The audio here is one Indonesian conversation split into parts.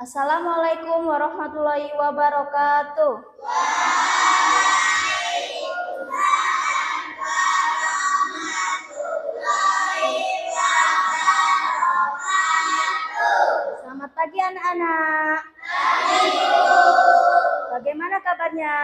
Assalamualaikum warahmatullahi wabarakatuh. Selamat pagi anak-anak. Bagaimana kabarnya?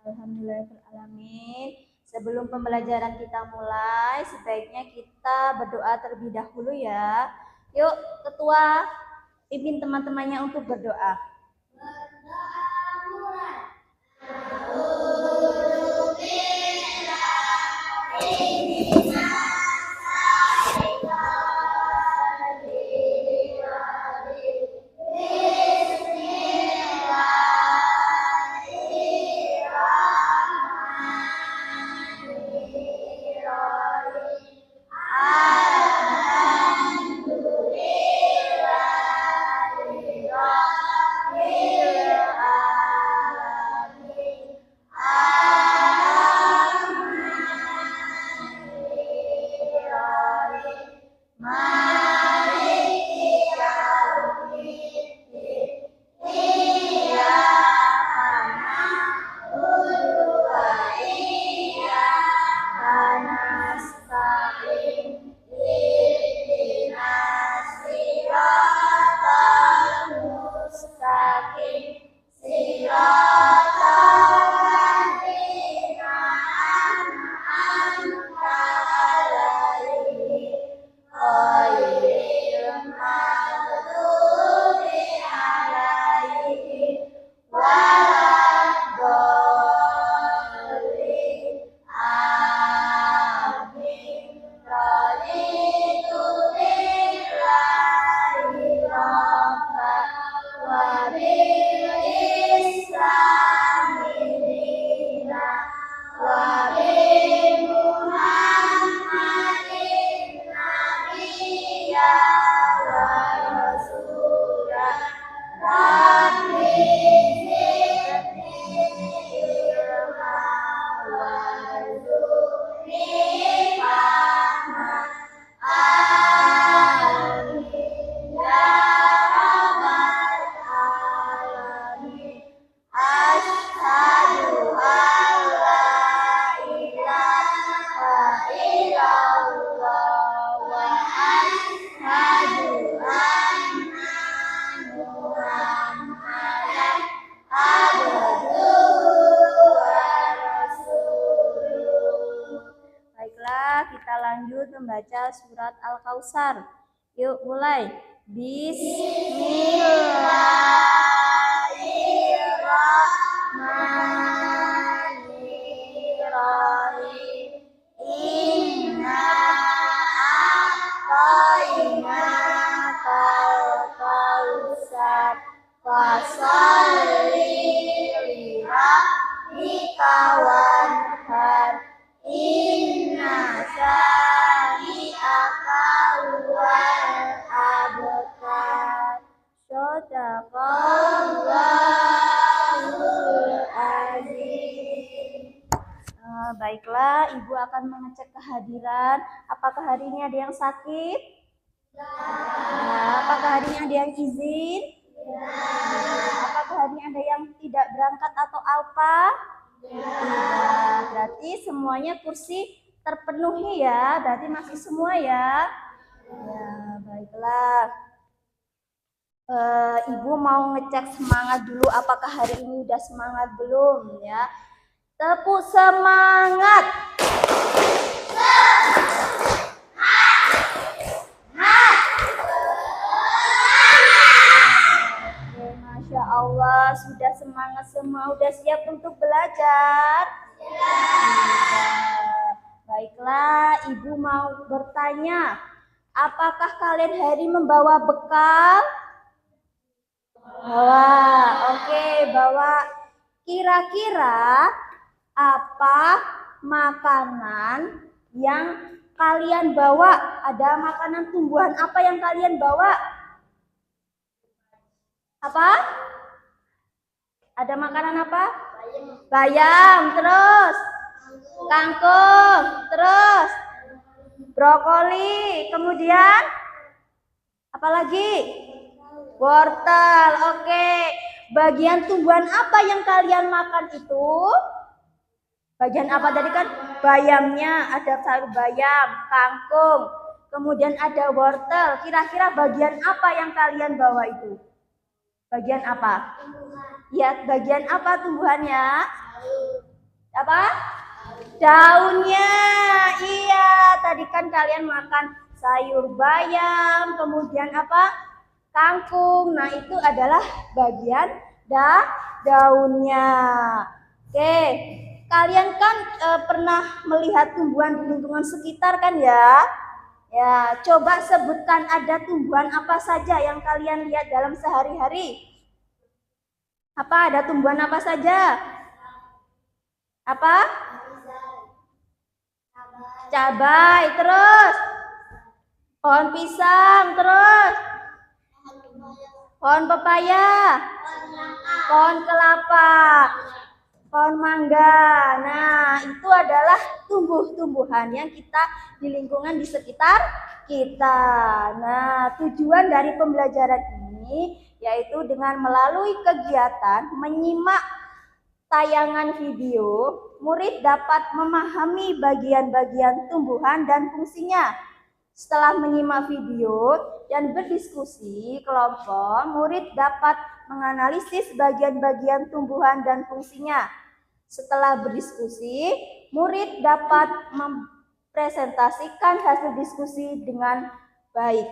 Alhamdulillahirrahmanirrahim. Sebelum pembelajaran kita mulai, sebaiknya kita berdoa terlebih dahulu ya. Yuk, ketua pimpin teman-temannya untuk berdoa. Kita lanjut membaca surat Al-Kautsar. Yuk mulai. Bismillahirrahmanirrahim. Inna a'tainakal kautsar fasholli lirabbika wanhar. Inna syani'aka huwal abtar. Shadaqallahul azim. Baiklah, Ibu akan mengecek kehadiran. Apakah hari ini ada yang sakit? Ya. Apakah hari ini ada yang izin? Ya. Apakah hari ini ada yang tidak berangkat atau alpa? Ya. Berarti semuanya kursi terpenuhi ya. Berarti masih semua ya. Ya, baiklah. Ibu mau ngecek semangat dulu. Apakah hari ini udah semangat belum ya? Tepuk semangat. Masya Allah, sudah semangat semua, udah siap untuk belajar? Ya. Baiklah, Ibu mau bertanya, apakah kalian hari membawa bekal? Bawa, oke, bawa. Kira-kira apa makanan yang kalian bawa? Ada makanan tumbuhan apa yang kalian bawa? Apa? Ada makanan apa? Bayam, terus? kangkung, terus brokoli, kemudian apa lagi? Wortel. Oke. Bagian tumbuhan apa yang kalian makan itu? Bagian apa tadi kan? Bayamnya, ada sayur bayam, kangkung, kemudian ada wortel. Kira-kira bagian apa yang kalian bawa itu? Bagian apa? Ya, bagian apa tumbuhannya? Apa? Daunnya. Iya, tadi kan kalian makan sayur bayam, kemudian apa? Kangkung. Nah, itu adalah bagian daunnya. Oke. Kalian kan pernah melihat tumbuhan di lingkungan sekitar kan ya? Ya, coba sebutkan ada tumbuhan apa saja yang kalian lihat dalam sehari-hari. Apa ada tumbuhan apa saja? Apa? Cabai, terus pohon pisang, terus pohon pepaya, pohon kelapa, pohon mangga. Nah, itu adalah tumbuh-tumbuhan yang kita di lingkungan di sekitar kita. Nah, tujuan dari pembelajaran ini yaitu dengan melalui kegiatan menyimak tayangan video, murid dapat memahami bagian-bagian tumbuhan dan fungsinya. Setelah menyimak video dan berdiskusi kelompok, murid dapat menganalisis bagian-bagian tumbuhan dan fungsinya. Setelah berdiskusi, murid dapat mempresentasikan hasil diskusi dengan baik.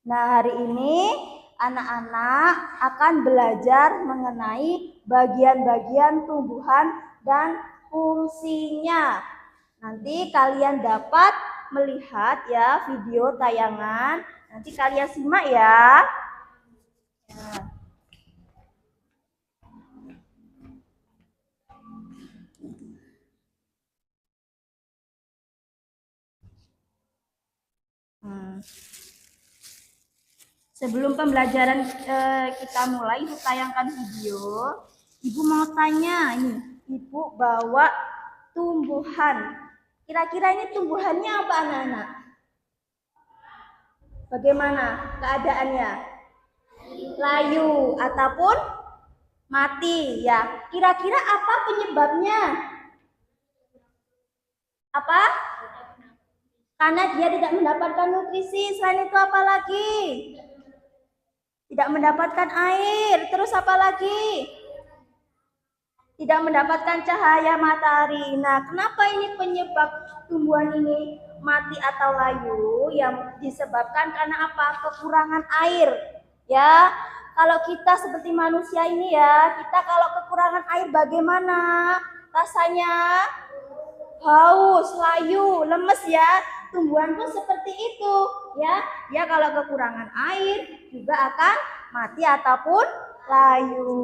Nah, hari ini anak-anak akan belajar mengenai bagian-bagian tumbuhan dan fungsinya. Nanti kalian dapat melihat ya video tayangan. Nanti kalian simak ya. Sebelum pembelajaran kita mulai, Ibu tayangkan video. Ibu mau tanya ini, Ibu bawa tumbuhan. Kira-kira ini tumbuhannya apa anak-anak? Bagaimana keadaannya? Layu ataupun mati ya. Kira-kira apa penyebabnya? Apa? Karena dia tidak mendapatkan nutrisi. Selain itu apa lagi? Tidak mendapatkan air. Terus apa lagi? Tidak mendapatkan cahaya matahari. Nah, kenapa ini penyebab tumbuhan ini mati atau layu? Yang disebabkan karena apa? Kekurangan air. Ya, kalau kita seperti manusia ini ya, kita kalau kekurangan air bagaimana? Rasanya haus, layu, lemes ya. Tumbuhan pun seperti itu ya. Ya kalau kekurangan air juga akan mati ataupun layu.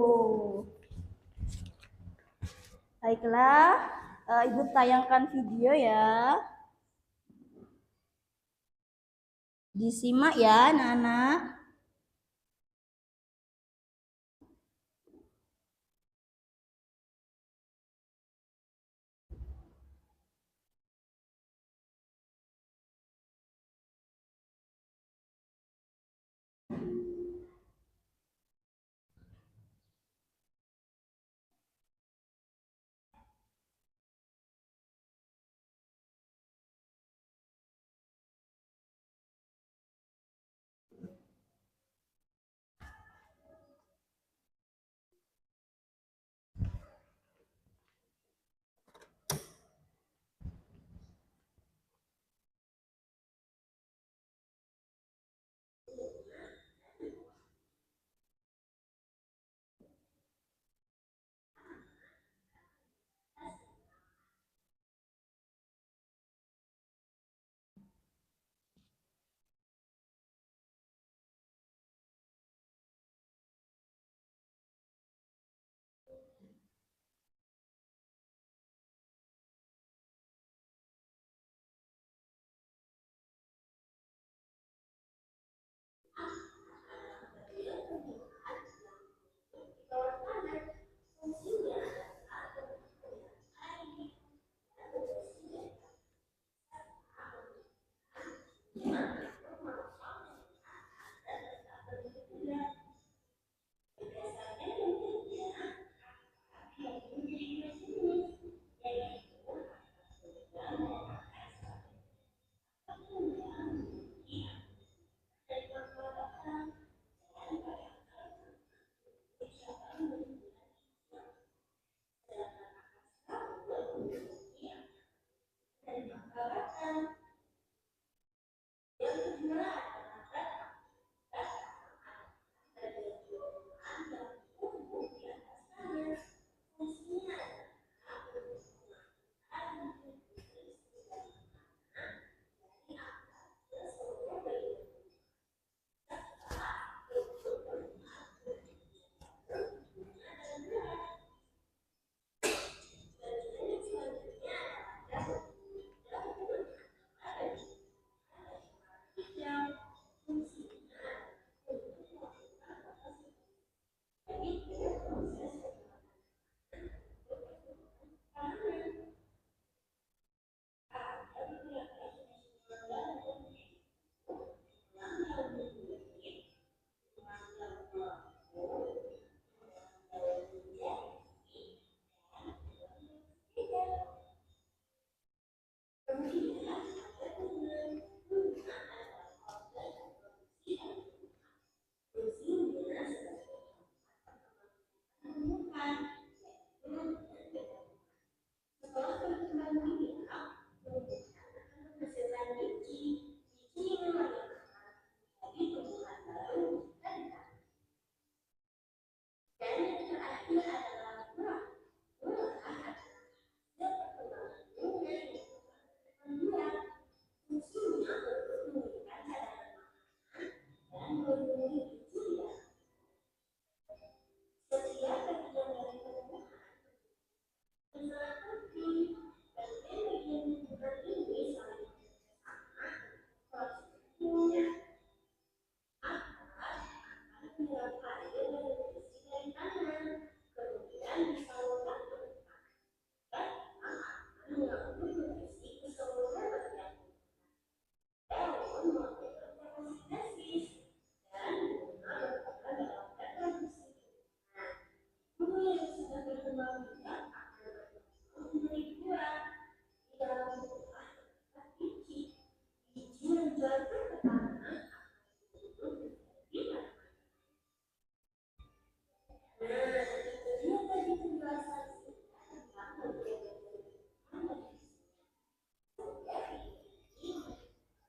Baiklah, Ibu tayangkan video ya. Disimak ya anak-anak.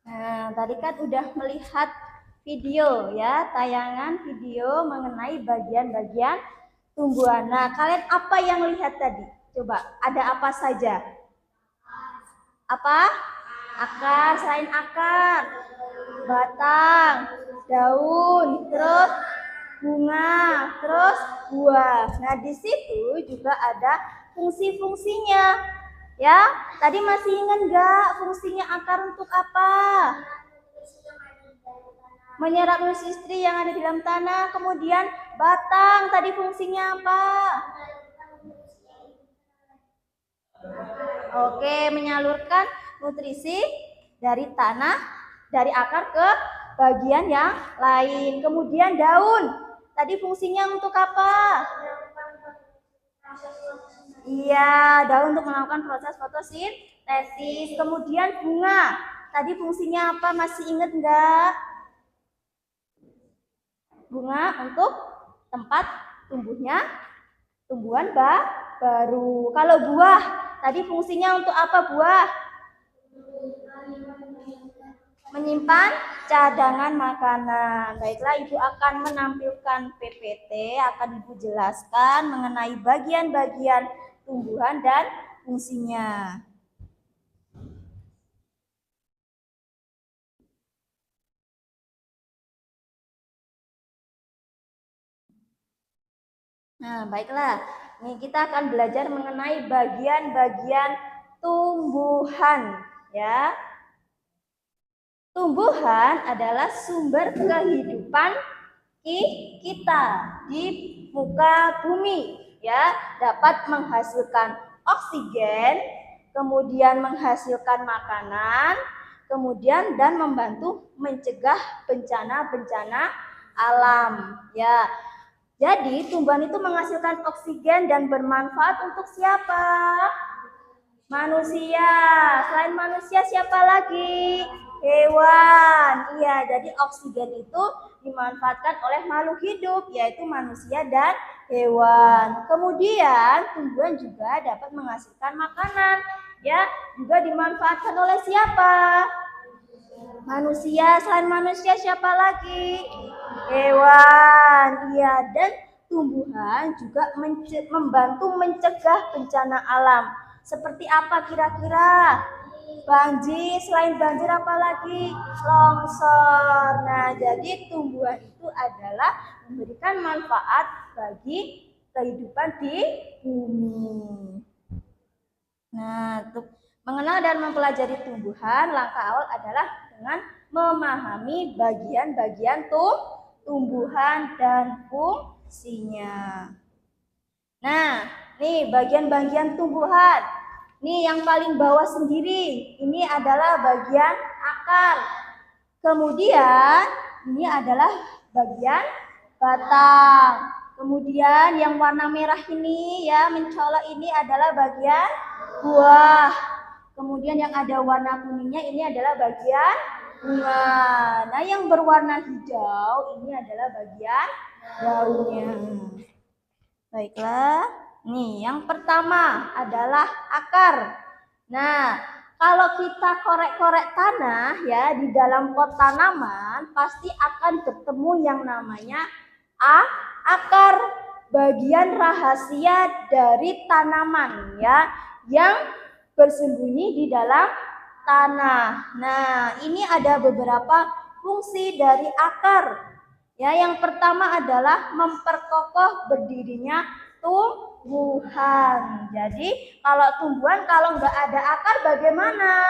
Nah, tadi kan udah melihat video ya, tayangan video mengenai bagian-bagian tumbuhan. Nah, kalian apa yang lihat tadi? Coba, ada apa saja? Apa? Akar, selain akar, batang, daun, terus bunga, terus buah. Nah, di situ juga ada fungsi-fungsinya. Ya, tadi masih ingat nggak fungsinya akar untuk apa? Menyerap nutrisi yang ada di dalam tanah. Kemudian batang, tadi fungsinya apa? Oke, menyalurkan nutrisi dari tanah, dari akar ke bagian yang lain. Kemudian daun, tadi fungsinya untuk apa? Iya, daun untuk melakukan proses fotosintesis. Kemudian bunga, tadi fungsinya apa? Masih ingat nggak? Bunga untuk tempat tumbuhnya tumbuhan baru. Kalau buah, tadi fungsinya untuk apa buah? Menyimpan cadangan makanan. Baiklah, Ibu akan menampilkan PPT, akan Ibu jelaskan mengenai bagian-bagian tumbuhan dan fungsinya. Nah, baiklah. Ini kita akan belajar mengenai bagian-bagian tumbuhan, ya. Tumbuhan adalah sumber kehidupan kita di muka bumi, ya. Dapat menghasilkan oksigen, kemudian menghasilkan makanan, kemudian dan membantu mencegah bencana-bencana alam. Ya, jadi tumbuhan itu menghasilkan oksigen dan bermanfaat untuk siapa? Manusia. Selain manusia siapa lagi? Hewan. Iya, jadi oksigen itu dimanfaatkan oleh makhluk hidup, yaitu manusia dan hewan. Kemudian tumbuhan juga dapat menghasilkan makanan, ya, juga dimanfaatkan oleh siapa? Manusia. Selain manusia siapa lagi? Hewan. Iya, dan tumbuhan juga membantu mencegah bencana alam. Seperti apa kira-kira? Banjir. Selain banjir apa lagi? Longsor. Nah, jadi tumbuhan itu adalah memberikan manfaat bagi kehidupan di bumi. Nah, untuk mengenal dan mempelajari tumbuhan, langkah awal adalah dengan memahami bagian-bagian tumbuhan dan fungsinya. Nah, nih bagian-bagian tumbuhan. Nih yang paling bawah sendiri, ini adalah bagian akar. Kemudian ini adalah bagian batang. Kemudian yang warna merah ini ya mencolok ini adalah bagian buah. Kemudian yang ada warna kuningnya ini adalah bagian bunga. Nah, yang berwarna hijau ini adalah bagian daunnya. Baiklah, nih yang pertama adalah akar. Nah, kalau kita korek-korek tanah ya di dalam pot tanaman pasti akan ketemu yang namanya akar, bagian rahasia dari tanaman ya yang bersembunyi di dalam tanah. Nah, ini ada beberapa fungsi dari akar. Ya, yang pertama adalah memperkokoh berdirinya tumbuhan. Jadi, kalau tumbuhan kalau nggak ada akar bagaimana?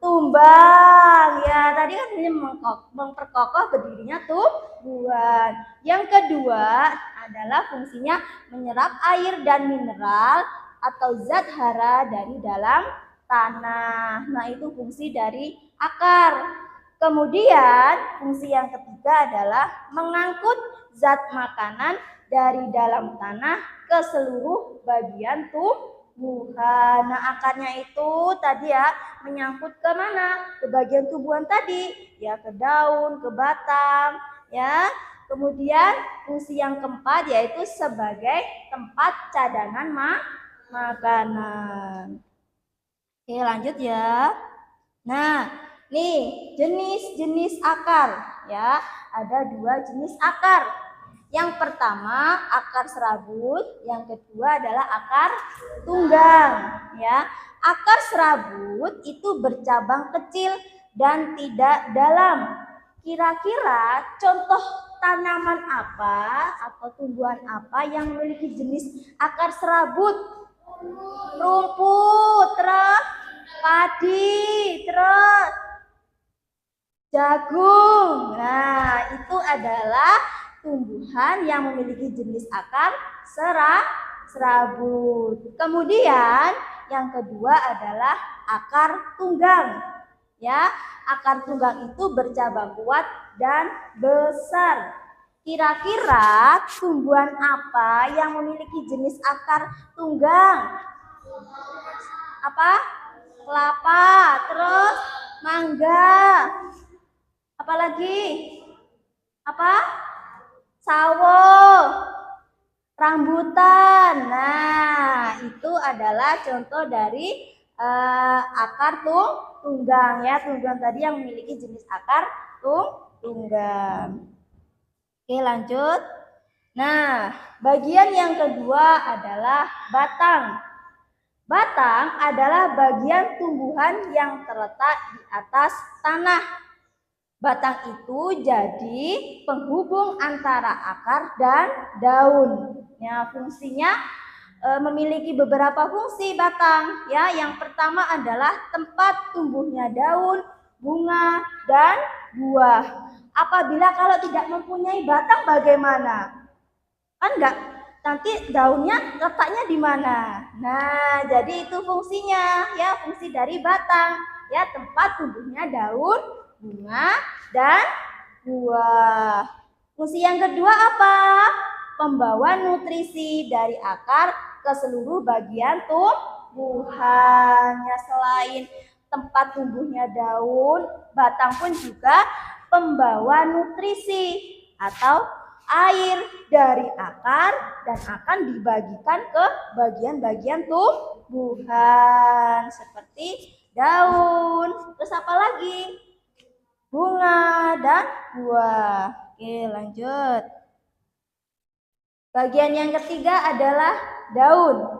Tumbang. Ya, tadi kan ini memperkokoh berdirinya tumbuhan. Yang kedua adalah fungsinya menyerap air dan mineral atau zat hara dari dalam tanah. Nah, itu fungsi dari akar. Kemudian fungsi yang ketiga adalah mengangkut zat makanan dari dalam tanah ke seluruh bagian tumbuhan. Nah, akarnya itu tadi ya menyangkut ke mana? Ke bagian tumbuhan tadi, ya ke daun, ke batang, ya. Kemudian fungsi yang keempat yaitu sebagai tempat cadangan makanan. Oke, lanjut ya. Nah, nih jenis-jenis akar ya, ada 2 jenis akar. Yang pertama akar serabut, yang kedua adalah akar tunggang ya. Akar serabut itu bercabang kecil dan tidak dalam. Kira-kira contoh tanaman apa atau tumbuhan apa yang memiliki jenis akar serabut? Rumput, terus padi, terus jagung. Nah, itu adalah tumbuhan yang memiliki jenis akar serabut. Kemudian yang kedua adalah akar tunggang. Ya, akar tunggang itu bercabang kuat dan besar. Kira-kira tumbuhan apa yang memiliki jenis akar tunggang? Apa? Kelapa, terus mangga. Apalagi? Apa? Sawo, rambutan. Nah, itu adalah contoh dari akar tunggang ya. Tunggang tadi yang memiliki jenis akar tunggang. Oke, lanjut. Nah, bagian yang kedua adalah batang. Batang adalah bagian tumbuhan yang terletak di atas tanah. Batang itu jadi penghubung antara akar dan daun. Ya, fungsinya memiliki beberapa fungsi batang. Ya, yang pertama adalah tempat tumbuhnya daun, bunga, dan buah. Apabila kalau tidak mempunyai batang bagaimana? Kan enggak, nanti daunnya letaknya di mana? Nah, jadi itu fungsinya ya, fungsi dari batang. ya tempat tumbuhnya daun, bunga, dan buah. Fungsi yang kedua apa? Pembawa nutrisi dari akar ke seluruh bagian tumbuhannya. Selain tempat tumbuhnya daun, batang pun juga pembawa nutrisi atau air dari akar dan akan dibagikan ke bagian-bagian tumbuhan seperti daun. Terus apa lagi? Bunga dan buah. Oke, lanjut. Bagian yang ketiga adalah daun.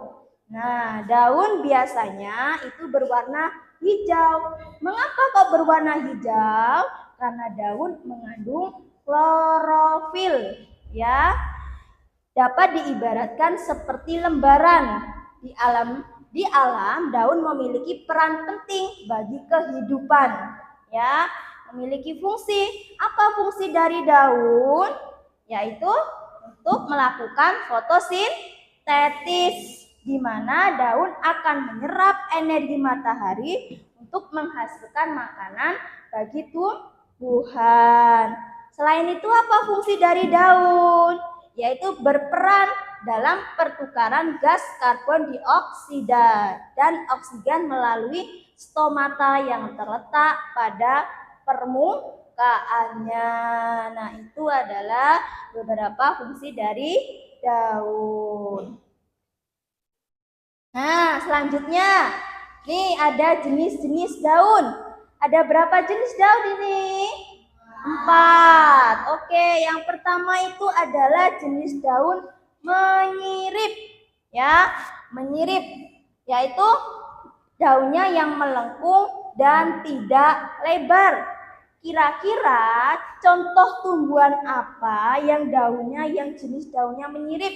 Nah, daun biasanya itu berwarna hijau. Mengapa kok berwarna hijau? Karena daun mengandung klorofil, ya. Dapat diibaratkan seperti lembaran. Di alam daun memiliki peran penting bagi kehidupan, ya. Memiliki fungsi. Apa fungsi dari daun? Yaitu untuk melakukan fotosintesis, di mana daun akan menyerap energi matahari untuk menghasilkan makanan bagi tumbuhan. Selain itu apa fungsi dari daun? Yaitu berperan dalam pertukaran gas karbon dioksida dan oksigen melalui stomata yang terletak pada permukaannya. Nah, itu adalah beberapa fungsi dari daun. Nah, selanjutnya, nih ada jenis-jenis daun. Ada berapa jenis daun ini? 4. Oke, yang pertama itu adalah jenis daun menyirip. Ya, menyirip, yaitu daunnya yang melengkung dan tidak lebar. Kira-kira contoh tumbuhan apa yang daunnya, yang jenis daunnya menyirip?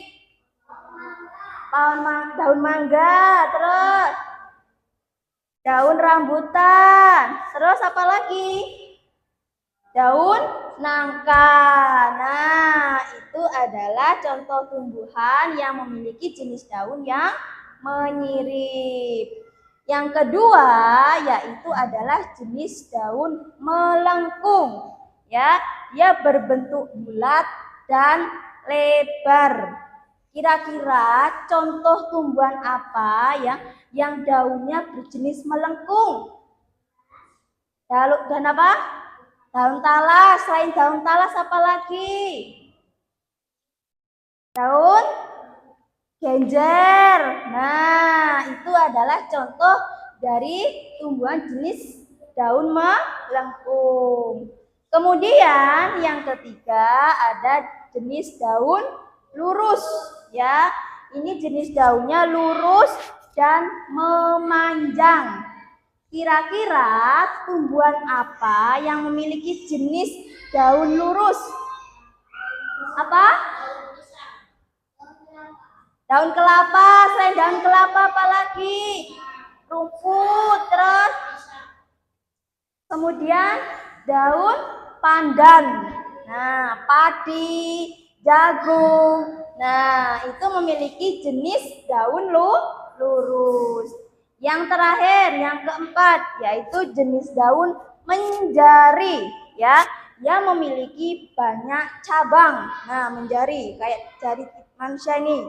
Daun mangga, terus daun rambutan, terus apa lagi? Daun nangka. Nah, itu adalah contoh tumbuhan yang memiliki jenis daun yang menyirip. Yang kedua yaitu adalah jenis daun melengkung. Ya, dia berbentuk bulat dan lebar. Kira-kira contoh tumbuhan apa yang daunnya berjenis melengkung? Dan apa? Daun talas. Selain daun talas apa lagi? Daun genjer. Nah, itu adalah contoh dari tumbuhan jenis daun melengkung. Kemudian yang ketiga ada jenis daun lurus, ya. Ini jenis daunnya lurus dan memanjang. Kira-kira tumbuhan apa yang memiliki jenis daun lurus? Apa? Daun kelapa. Selain daun kelapa apa lagi? Rumput. Terus kemudian daun pandan. Nah, padi, jagung. Nah, itu memiliki jenis daun lurus. Yang terakhir, yang keempat, yaitu jenis daun menjari, ya, yang memiliki banyak cabang. Nah, menjari kayak jari manusia ini.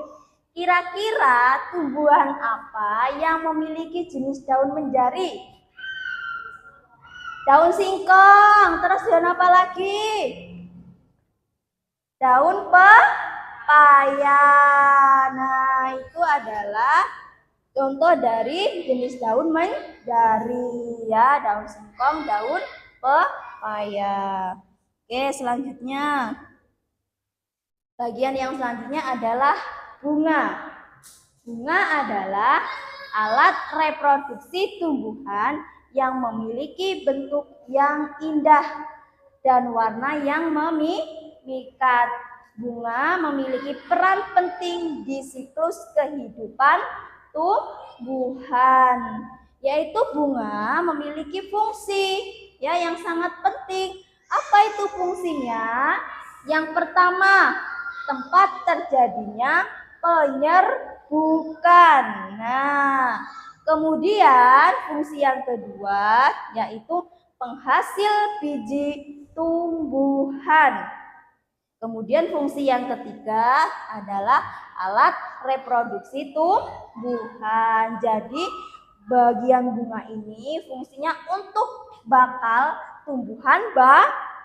Kira-kira tumbuhan apa yang memiliki jenis daun menjari? Daun singkong. Terus daun apa lagi? Daun pepaya. Nah, itu adalah contoh dari jenis daun menjari, ya, daun singkong, daun pepaya. Oke, selanjutnya. Bagian yang selanjutnya adalah bunga. Bunga adalah alat reproduksi tumbuhan yang memiliki bentuk yang indah dan warna yang memikat. Bunga memiliki peran penting di siklus kehidupan tumbuhan, yaitu bunga memiliki fungsi, ya, yang sangat penting. Apa itu fungsinya? Yang pertama, tempat terjadinya penyerbukan. Nah, Kemudian fungsi yang kedua yaitu penghasil biji tumbuhan. Kemudian fungsi yang ketiga adalah alat reproduksi tumbuhan. Jadi bagian bunga ini fungsinya untuk bakal tumbuhan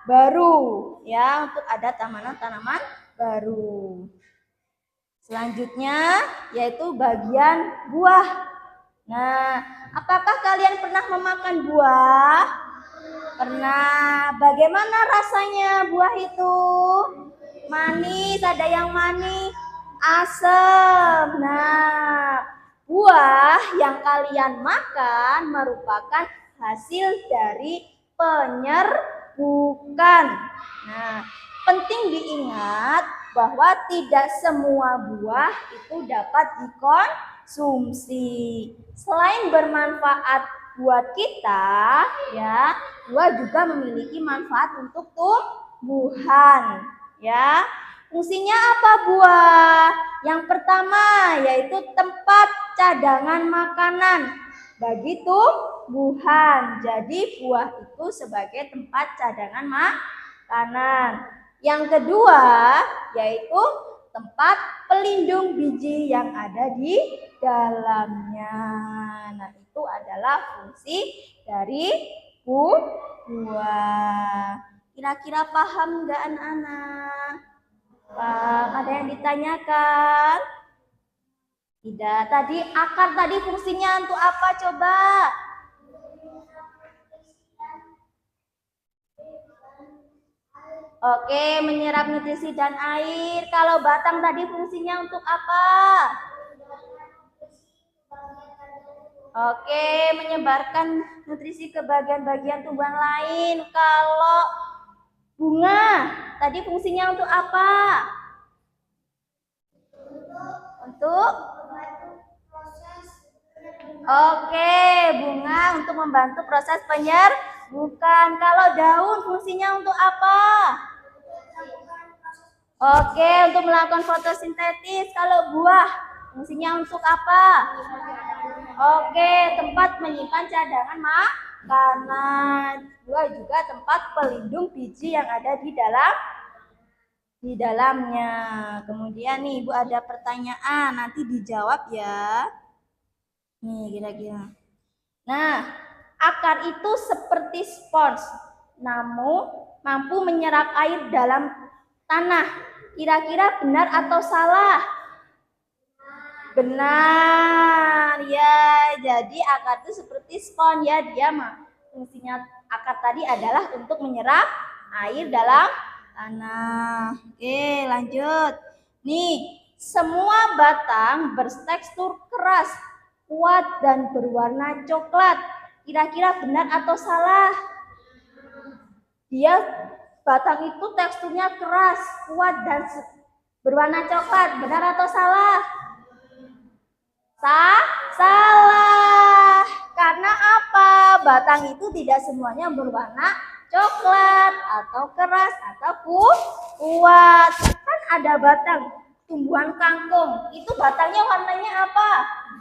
baru, ya, untuk ada tanaman-tanaman baru. Selanjutnya yaitu bagian buah. Nah, apakah kalian pernah memakan buah? Pernah. Bagaimana rasanya buah itu? Manis, ada yang manis, asam. Nah, buah yang kalian makan merupakan hasil dari penyerbukan. Nah, penting diingat bahwa tidak semua buah itu dapat dikonsumsi. Selain bermanfaat buat kita, ya, buah juga memiliki manfaat untuk tumbuhan, ya. Fungsinya apa buah? Yang pertama yaitu tempat cadangan makanan bagi tumbuhan. Jadi buah itu sebagai tempat cadangan makanan. Yang kedua yaitu tempat pelindung biji yang ada di dalamnya. Nah, itu adalah fungsi dari buah. Kira-kira paham nggak anak-anak? Ada yang ditanyakan? Tidak. Tadi akar tadi fungsinya untuk apa coba? Oke, menyerap nutrisi dan air. Kalau batang tadi fungsinya untuk apa? Oke, menyebarkan nutrisi ke bagian-bagian tumbuhan lain. Kalau bunga tadi fungsinya untuk apa? Untuk Oke, bunga untuk membantu proses penyerbukan. Kalau daun fungsinya untuk apa? Oke, untuk melakukan fotosintesis. Kalau buah fungsinya untuk apa? Oke, tempat menyimpan cadangan makanan. Buah juga tempat pelindung biji yang ada di dalamnya. Kemudian nih Ibu ada pertanyaan, nanti dijawab ya. Nih kira-kira. Nah, akar itu seperti spons, namun mampu menyerap air dalam tanah. Kira-kira benar atau salah? Benar ya. Jadi akar itu seperti spons ya, dia fungsinya akar tadi adalah untuk menyerap air dalam tanah. Oke, lanjut. Nih, semua batang bertekstur keras, kuat dan berwarna coklat. Kira-kira benar atau salah? Dia batang itu teksturnya keras, kuat dan berwarna coklat. Benar atau salah? Salah. Karena apa? Batang itu tidak semuanya berwarna coklat atau keras atau kuat. Kan ada batang tumbuhan kangkung. Itu batangnya warnanya apa?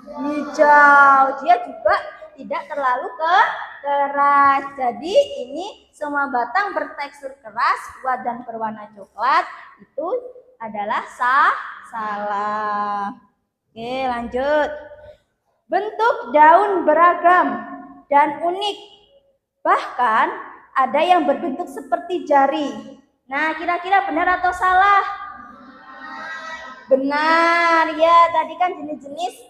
Hijau. Dia juga tidak terlalu keras. Jadi ini semua batang bertekstur keras, kuat dan berwarna coklat itu adalah salah. Oke, lanjut. Bentuk daun beragam dan unik. Bahkan ada yang berbentuk seperti jari. Nah, kira-kira benar atau salah? Benar. Ya, tadi kan jenis-jenis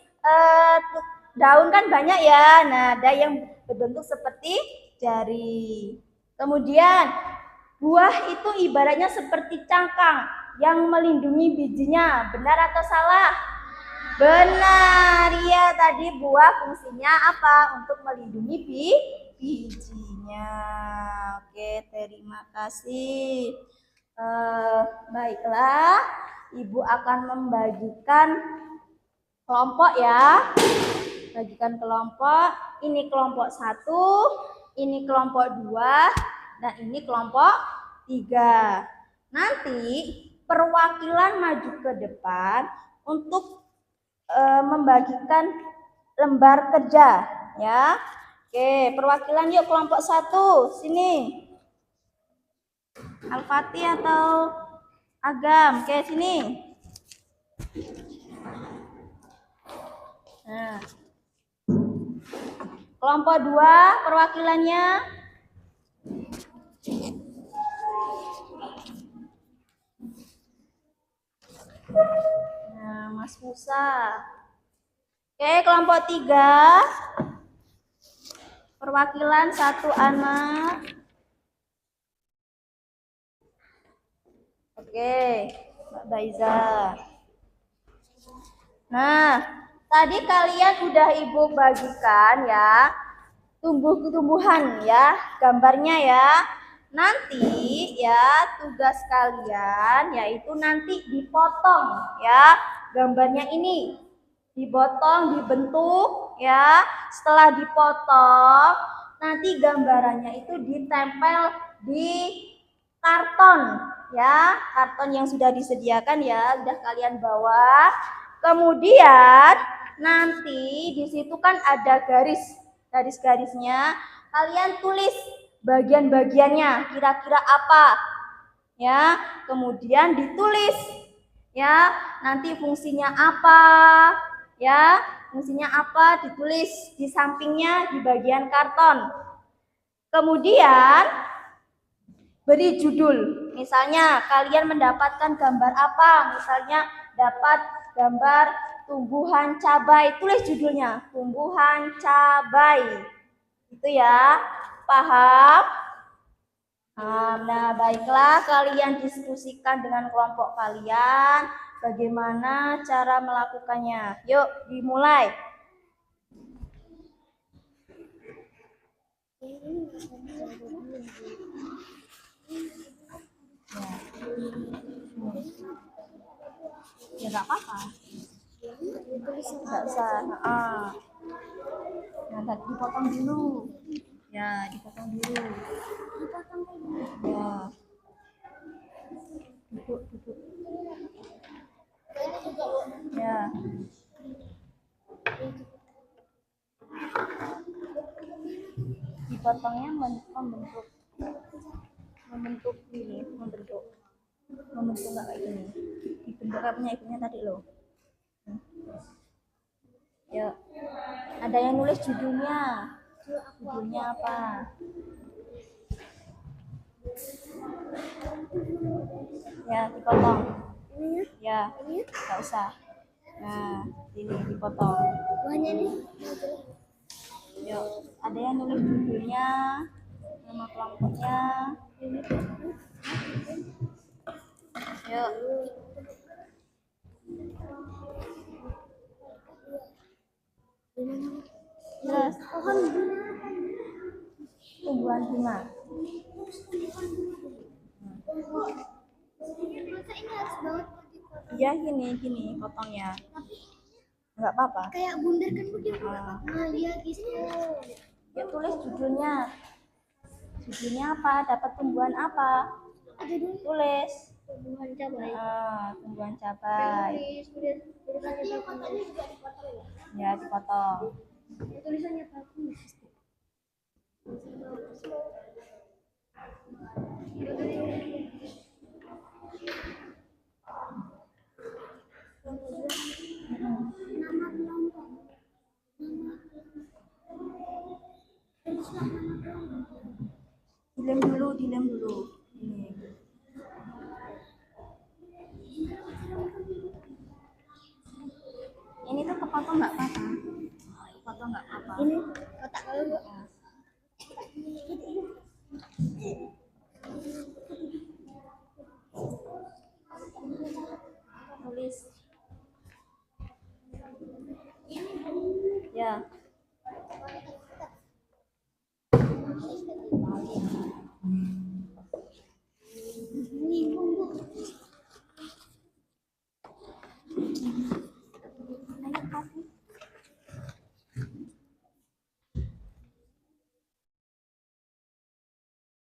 daun kan banyak ya. Nah, ada yang berbentuk seperti jari. Kemudian, buah itu ibaratnya seperti cangkang yang melindungi bijinya. Benar atau salah? Benar, ya, tadi buah fungsinya apa? Untuk melindungi bijinya. Oke, terima kasih. Baiklah, Ibu akan membagikan kelompok ya. Bagikan kelompok. Ini kelompok 1, ini kelompok 2, dan ini kelompok 3. Nanti perwakilan maju ke depan untuk membagikan lembar kerja, ya. Oke, perwakilan yuk kelompok 1. Sini. Al-Fatih atau Agam? Oke, sini. Nah. Kelompok 2 perwakilannya nah, Mas Musa. Oke, kelompok 3 perwakilan 1 anak. Oke, Mbak Baiza. Nah, tadi kalian udah Ibu bagikan ya, tumbuh-tumbuhan ya, gambarnya ya. Nanti ya tugas kalian yaitu nanti dipotong ya, gambarnya ini. Dipotong, dibentuk ya. Setelah dipotong, nanti gambarannya itu ditempel di karton ya, karton yang sudah disediakan ya, sudah kalian bawa. Kemudian nanti di situ kan ada garis-garisnya. Kalian tulis bagian-bagiannya kira-kira apa ya. Kemudian ditulis ya, nanti fungsinya apa ya, fungsinya apa ditulis di sampingnya di bagian karton. Kemudian beri judul. Misalnya kalian mendapatkan gambar apa? Misalnya dapat gambar tumbuhan cabai. Tulis judulnya, tumbuhan cabai. Itu ya. Paham? Nah, baiklah, kalian diskusikan dengan kelompok kalian bagaimana cara melakukannya. Yuk, dimulai. Ya nggak apa-apa. Nggak usah. Nah, tadi dipotong dulu. Ya, dipotong dulu. Ya. Duduk. Ya. Dipotongnya membentuk ini, membentuk nggak kayak gini. Dibentuk kayak punya ibunya tadi loh. Ya. Ada yang nulis judulnya. Judulnya apa? Ya, dipotong. Ya, nggak usah. Nah, ini dipotong. Yuk, ada yang nulis judulnya, nama kelompoknya. Yuk. Terus tumbuhan bunga. Iya, gini potongnya. Nggak apa-apa. Kayak bundar kan begitu. Nah, iya gitu. Ya tulis judulnya. Judulnya apa? Dapat tumbuhan apa? Tulis. Tumbuhan cabai. Tumbuhan cabai. Ya, dipotong. Tulisannya bagus. Dilem dulu. Ini. Ini tuh kepotong nggak apa-apa. Kepotong nggak apa-apa. Ini kotak kalau Tulis. Ya.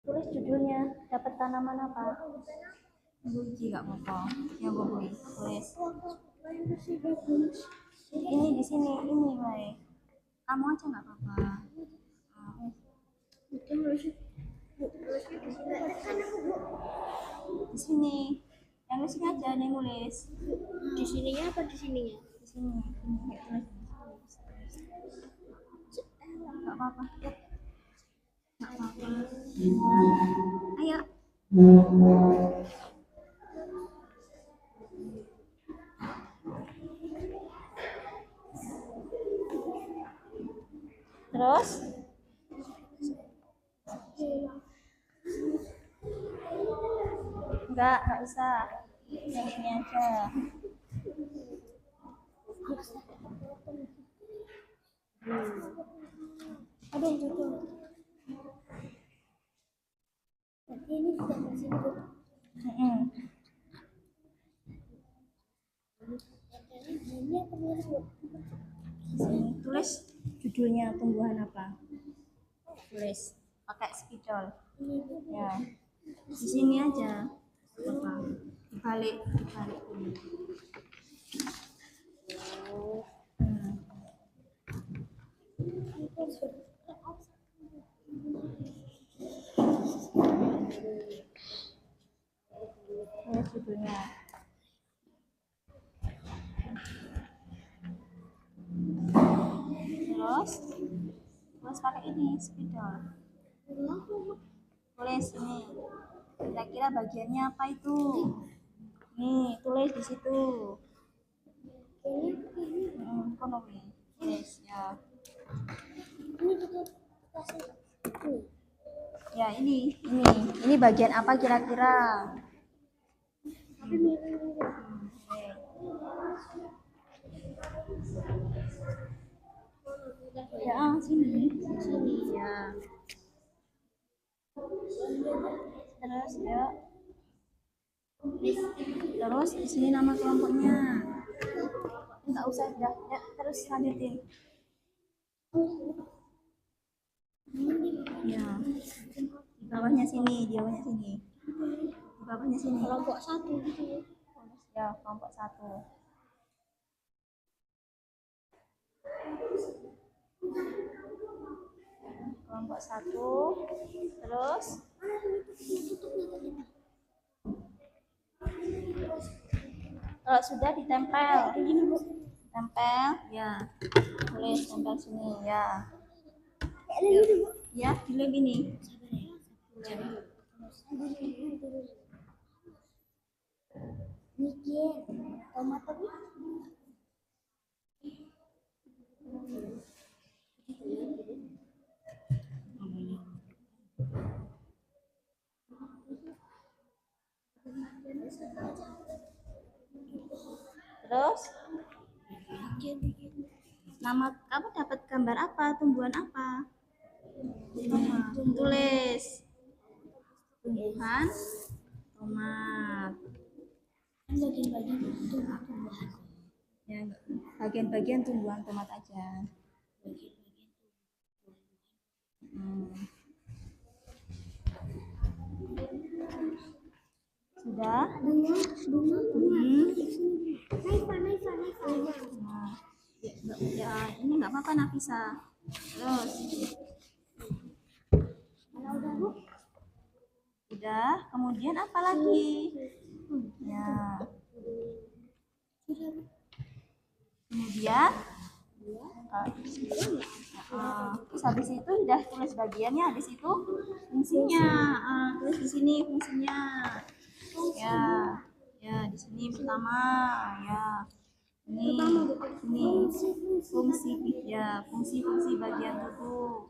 Tulis judulnya, dapat tanaman apa? Buji nggak apa-apa. Ya boleh tulis. Ini di sini, ini baik. Kamu aja nggak apa-apa. Itu nulisnya di sini. Kan aku Bu. Di sini. Yang di sini aja nih nulis. Di sininya apa di sininya? Di sini. Ini kayak tulis. Nggak apa-apa. Nggak apa-apa. Ayo. Terus? Nggak usah. Yang ini aja. Ada yang jatuh. Berarti ini sudah di sini Bu. Ini apa nulis Bu? Sini tulis judulnya tumbuhan apa? Tulis pakai spidol. Ya. Di sini aja. Apa? Dibalik ini. Tulis judulnya. Terus pakai ini spidol. Tulis ini. Kira-kira bagiannya apa itu? Nih, tulis di situ. Kono nih. Tulis ya. Ini kita kasih ini. Ya, ini bagian apa kira-kira? Ya, sini. Ya. Terus ya. Terus di sini nama kelompoknya. Enggak usah ya. Ya, terus lanjutin. Ya. Di bawahnya sini, di bawahnya sini. Di bawahnya sini. Kelompok 1 gitu ya. Ya, kelompok 1. Kelompok 1. Terus kalau sudah ditempel. Tempel, ya. Tulis tempel sini, ya. Ya, dilem ini. Mikir tomat tapi Terus nama kamu dapat gambar apa? Tumbuhan apa? Tulis tumbuhan tomat. bagian-bagian tumbuhan. Ya, bagian-bagian tumbuhan tomat aja. Sudah? Bunga. Naifa. Nah, ya, ini nggak apa-apa Nafisa. Terus udah, kemudian apa lagi? Ya. Kemudian terus habis itu udah tulis bagiannya, habis itu fungsinya. Tulis di sini fungsinya. Ya, di sini pertama, ya. Ini fungsi ya, fungsi bagian tubuh.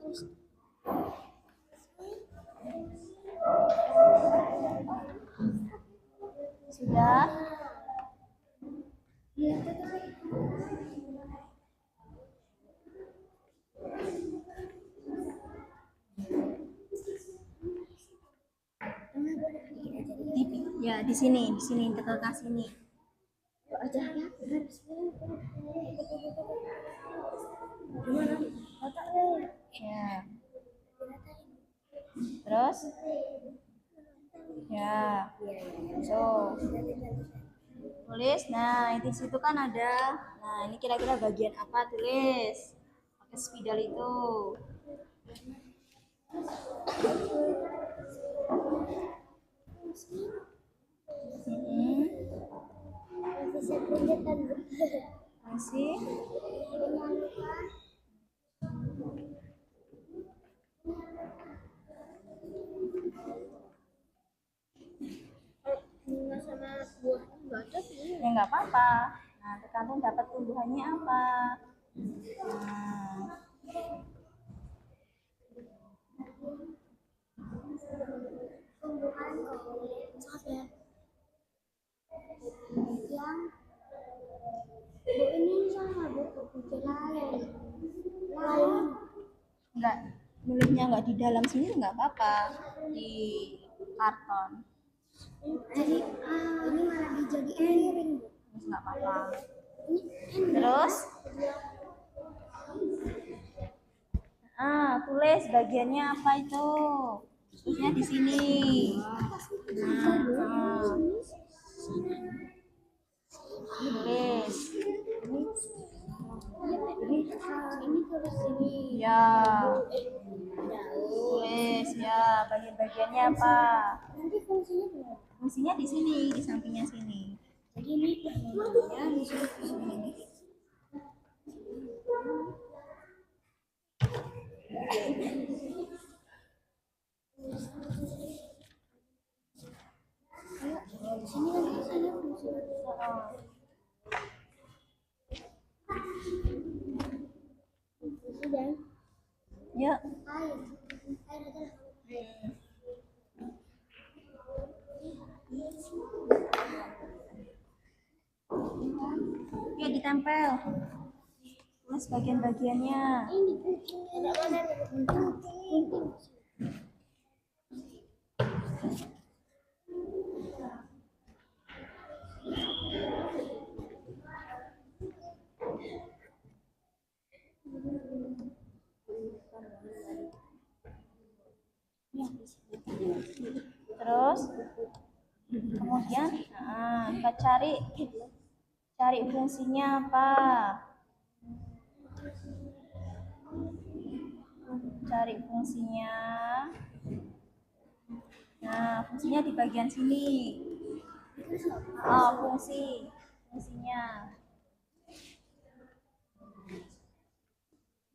Sudah? Ya, di sini tekan sini. Aja ya. Gimana? Ya. Terus? Ya. So. Tulis. Nah, di situ kan ada. Nah, ini kira-kira bagian apa? Tulis. Pakai spidol itu? Mm-mm. Bisa tunjukkan Bu. Masih? Jangan lupa bunga sama buah enggak ada sih. Ya nggak apa-apa. Nah, tergantung dapat tumbuhannya apa. Nah, Tumbuhan sahabat yang Bu ini sama Bu buku lain. nggak nulisnya nggak di dalam sini nggak apa-apa di karton. Jadi ini malah dijadiin piring Bu. Terus nggak apa-apa. Ini Terus tulis bagiannya apa itu? Tulisnya di sini. Nah, tulis. ini tulis sini. Ya, Daun. tulis ya bagian-bagiannya apa? Nanti fungsinya gimana? Fungsinya di sini, di sampingnya sini. Jadi ini bangunannya disuruh di sini. Ayo, sini nanti saya fungsinya. Sudah. Yuk. Air. Air adalah Yuk ditempel. Tulis bagian-bagiannya. ini gunting. Ada mana gunting? Gunting. Terus kemudian kita cari fungsinya apa? Cari fungsinya. Nah, fungsinya di bagian sini. Fungsinya.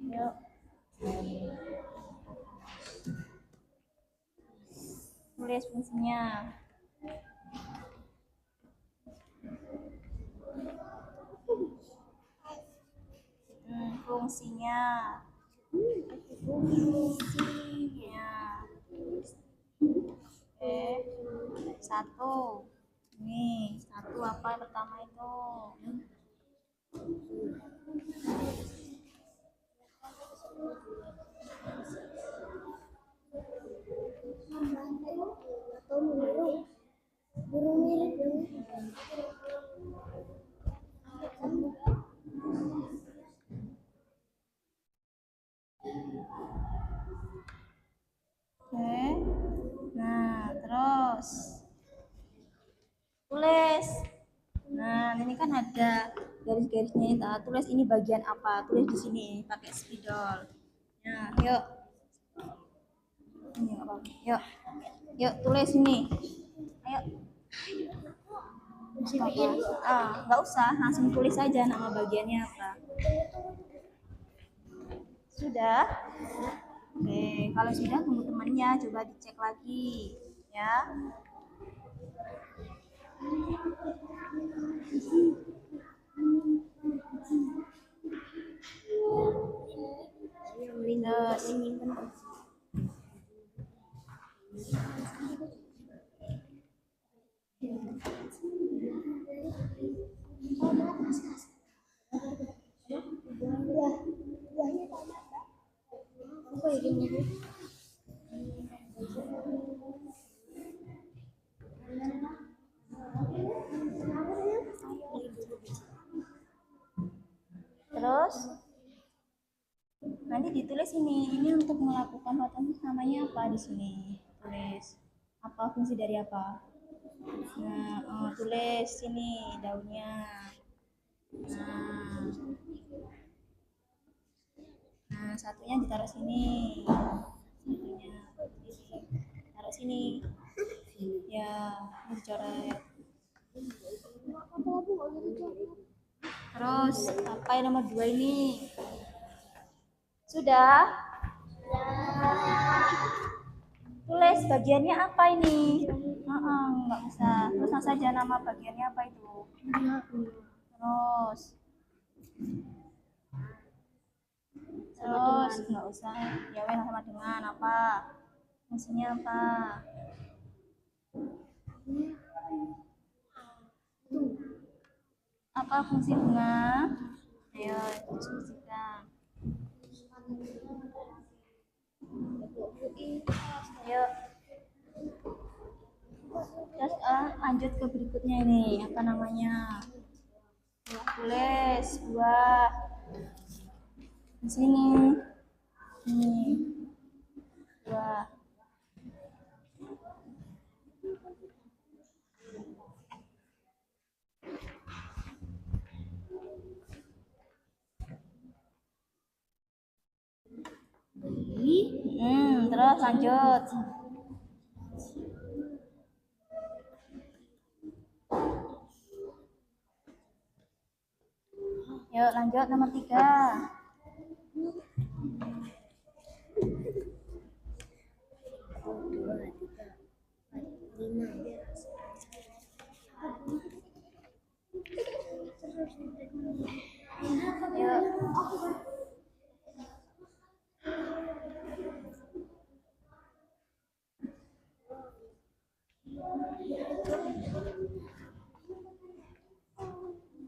Yuk. Tulis fungsinya. Fungsinya. Oke. Satu. Nih, satu apa pertama itu? Atau burung mirip. Oke. Nah, terus tulis. Nah, ini kan ada garis-garisnya. Tulis ini bagian apa? Tulis di sini pakai spidol. Nah, yuk. Ini nggak apa-apa. Yuk. Yuk, tulis ini. Ayo. Nggak usah, langsung tulis aja nama bagiannya apa. Sudah? Oke, kalau sudah tunggu temannya, coba dicek lagi, ya. Terus, Buahnya sama Kak. Apa ini? terus nanti ditulis ini untuk melakukan fotonis namanya apa di sini. Tulis apa fungsi dari apa. Nah, tulis sini daunnya. Nah, Nah, satunya ditaruh sini. Satunya taruh sini. Ya, ini dicoret. Terus apa yang nomor 2 ini? Sudah? Tulis bagiannya apa ini? Nggak usah. Tulis saja nama bagiannya apa itu. Terus nggak usah. Ya wena sama dengan apa? Fungsinya apa? Apa fungsi bunga? Ayo diskusikan. Ayo. Terus lanjut ke berikutnya ini. Apa namanya? Tulis buah. Di sini. Ini. Buah. Terus lanjut. Yuk lanjut nomor 3.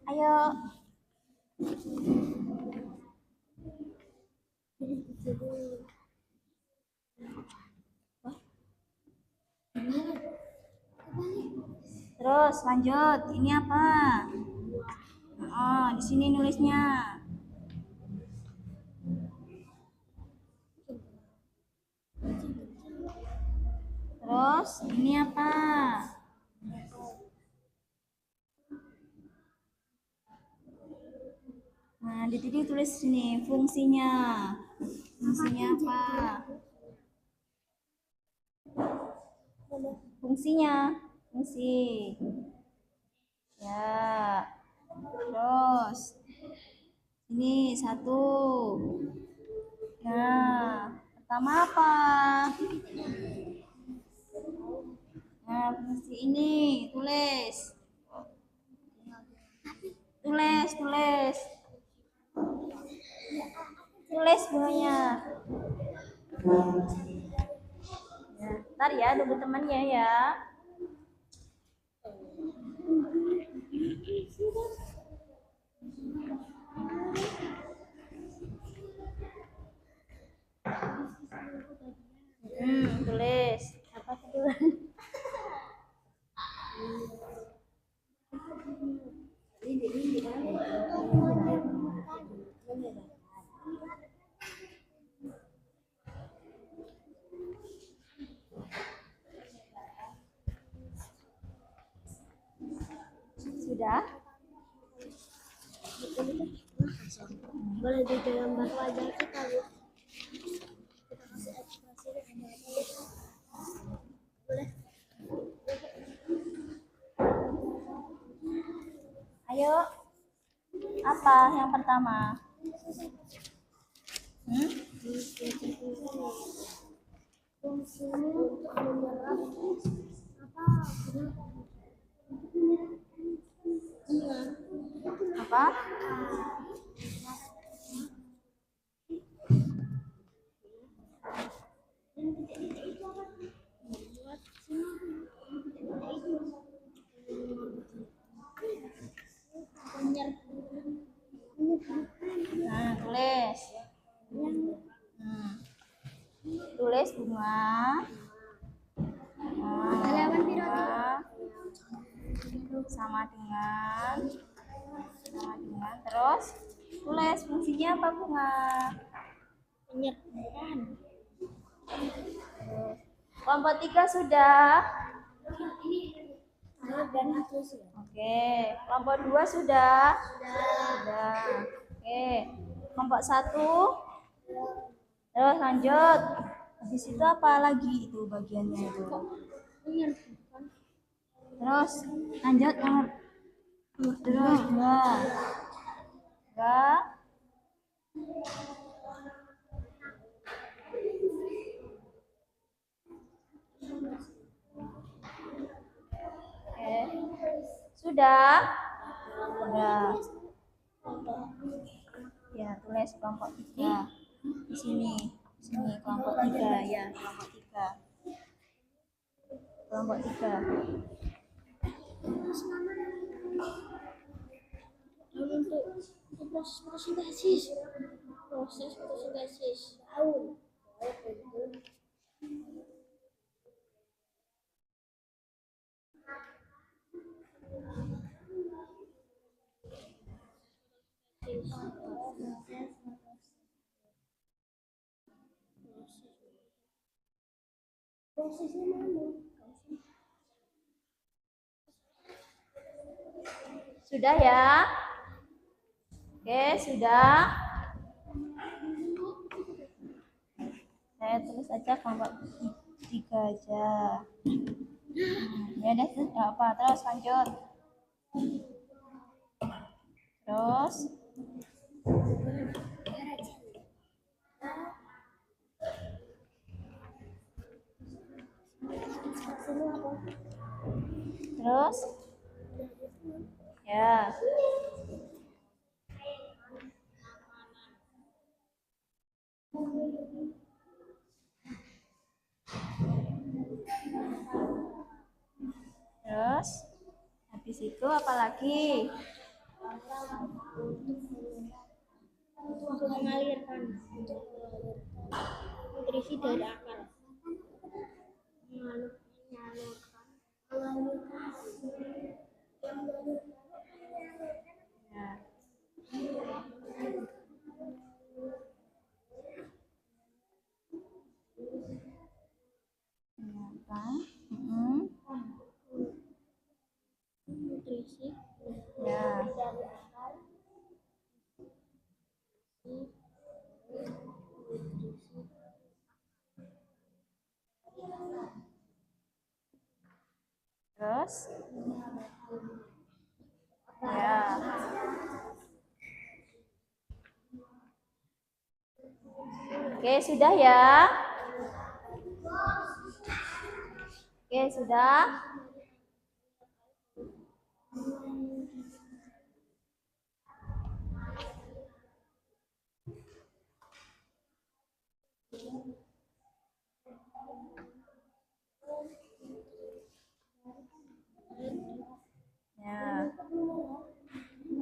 Ayo. Terus lanjut. Ini apa? Oh, di sini nulisnya. Terus ini apa? Nah, di sini tulis sini fungsinya. Fungsinya apa? Fungsinya, fungsi. Ya. Terus ini 1. Nah, pertama apa? Nah, fungsi ini tulis. Tulis. Tulis bunganya. Ya, ntar ya, tunggu temannya ya. Tulis. Apa tuh? Sudah? Boleh digambar wajah kita, Bu. Kita kasih ekspresi. Boleh. Ayo. Apa yang pertama? Fungsinya untuk menyerap Apa? Nah, tulis. Tulis bunga. Sama dengan terus tulis fungsinya apa bunga? penyerbukan. Kelompok 3 sudah? Oke. Kelompok 2 sudah? Sudah. Oke. Kelompok 1 Terus lanjut. Habis itu apa lagi itu bagiannya itu? Terus lanjut nomor terus dua. Dua. Oke. Sudah? Sudah. Ya, tulis kelompok 3. Di sini. Di sini kelompok 3 ya, kelompok 3. Kelompok 3. Untuk proses fotosintesis tahun. Prosesnya mana? Sudah ya? Oke, sudah. Saya tulis aja kelompok 3 aja. Ya udah, enggak apa. Terus lanjut. Terus terus ya. Terus habis itu apa lagi? Untuk mengalirkan nutrisi dari akar. Ya. Apa? Nutrisi Ya. Terus ya. Oke, sudah ya. Oke, sudah. Ya.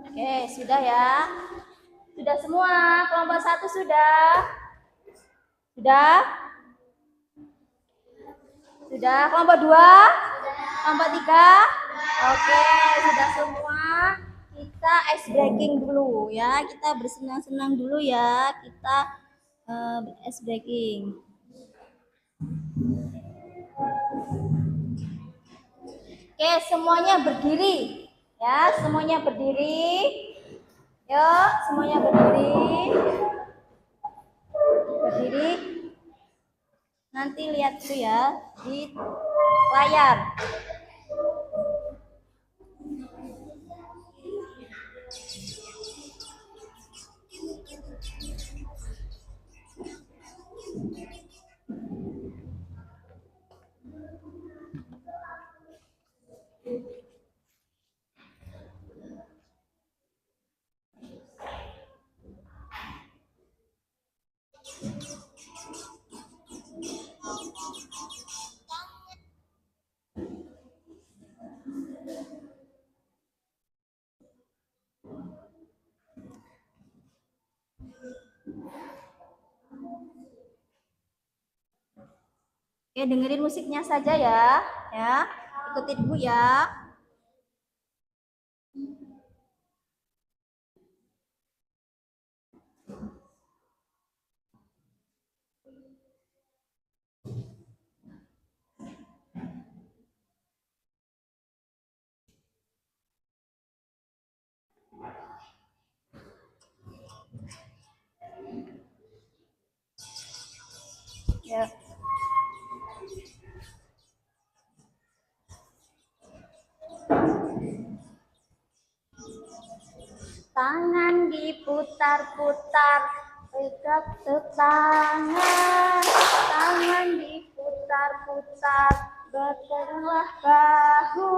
Oke, sudah ya. Sudah semua. Kelompok 1 sudah. Sudah? Sudah. Kelompok 2? Kelompok 3? Oke, sudah semua. Kita ice breaking dulu ya. Kita bersenang-senang dulu ya. Kita ice breaking. Oke, semuanya berdiri. Ya, semuanya berdiri. Yuk, semuanya berdiri. Berdiri. Nanti lihat tuh ya di layar. Oke, dengerin musiknya saja ya. Ya, ikutin Bu ya. Ya. Tangan diputar-putar, tegak tangan. Tangan diputar-putar, bergeraklah bahu.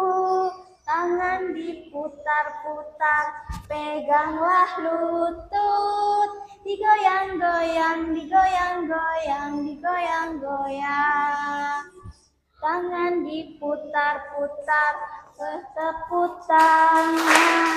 Tangan diputar-putar, peganglah lutut. Digoyang-goyang, digoyang-goyang, digoyang-goyang. Tangan diputar-putar, bertepuk tangan.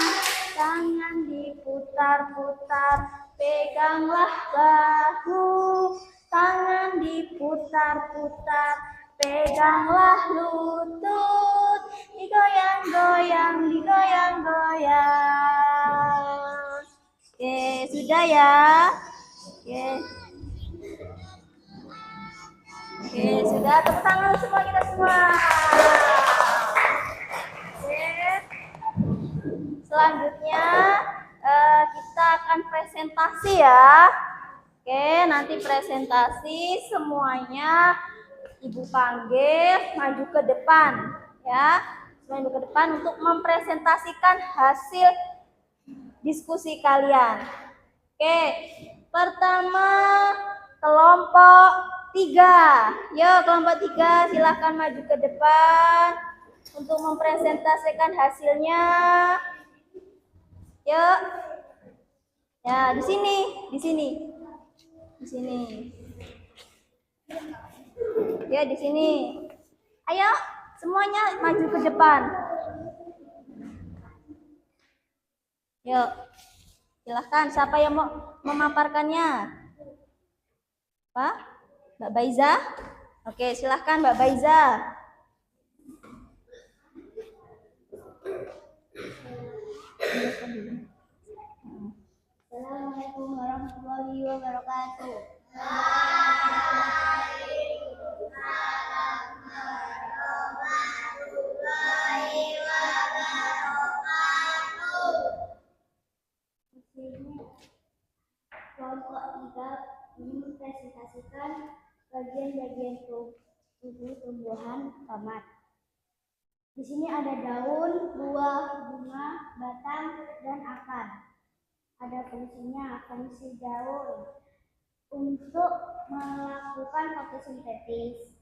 Tangan diputar-putar, peganglah bahu. Tangan diputar-putar, peganglah lutut. Digoyang-goyang, digoyang-goyang. Oke, sudah ya. Oke, sudah. Tepuk tangan semua kita semua. Oke. Selanjutnya kita akan presentasi ya. Oke, nanti presentasi semuanya Ibu panggil maju ke depan ya. Maju ke depan untuk mempresentasikan hasil diskusi kalian. Oke, pertama kelompok 3. Yuk kelompok 3 silahkan maju ke depan untuk mempresentasikan hasilnya. Yuk. Ya, di sini. Ya, di sini. Ayo, semuanya maju ke depan. Yuk. Silahkan, siapa yang mau memaparkannya? Pak? Mbak Baiza? Oke, silahkan Mbak Baiza. Assalamualaikum warahmatullahi wabarakatuh. Kelompok 3 ini mempresentasikan bagian-bagian tubuh tumbuhan tomat. Di sini ada daun, buah, bunga, batang, dan akar. Ada fungsinya, fungsi daun untuk melakukan fotosintesis.